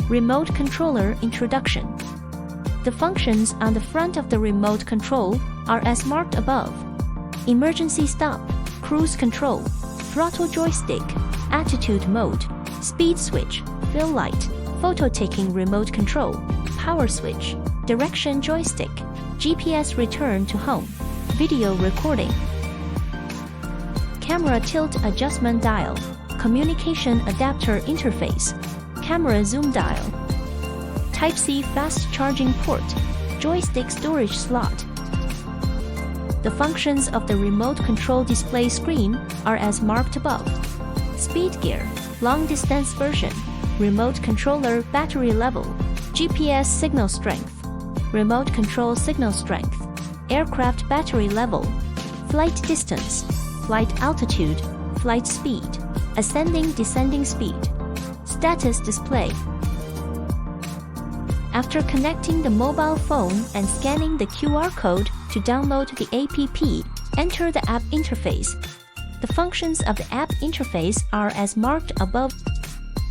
Remote controller introduction. The functions on the front of the remote control are as marked above. Emergency stop, cruise control, throttle joystick, attitude mode, speed switch, fill light, photo taking remote control, power switch, direction joystick, GPS return to home, video recording, camera tilt adjustment dial, communication adapter interface, camera zoom dial, Type-C fast charging port, joystick storage slot. The functions of the remote control display screen are as marked above. Speed gear, long distance version, remote controller battery level, GPS signal strength, remote control signal strength, aircraft battery level, flight distance, flight altitude, flight speed, ascending descending speed, status display. After connecting the mobile phone and scanning the QR code to download the app, enter the app interface. The functions of the app interface are as marked above.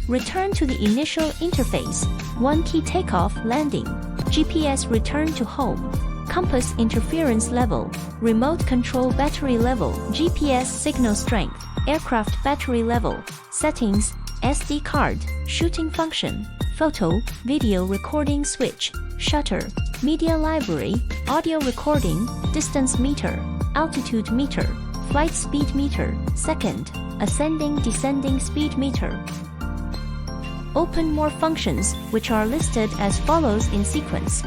Return to the initial interface, 1-key takeoff landing, GPS return to home, compass interference level, remote control battery level, GPS signal strength, aircraft battery level, settings, SD card, shooting function, photo, video recording switch, shutter, media library, audio recording, distance meter, altitude meter, flight speed meter, second, ascending descending speed meter. Open more functions, which are listed as follows in sequence.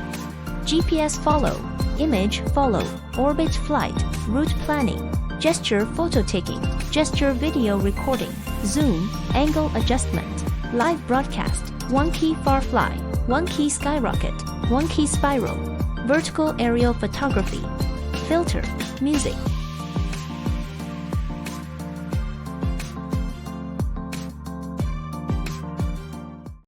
GPS follow, image follow, orbit flight, route planning, gesture photo taking, gesture video recording, zoom, angle adjustment, live broadcast, 1-key far fly, 1-key skyrocket, 1-key spiral, vertical aerial photography, filter, music,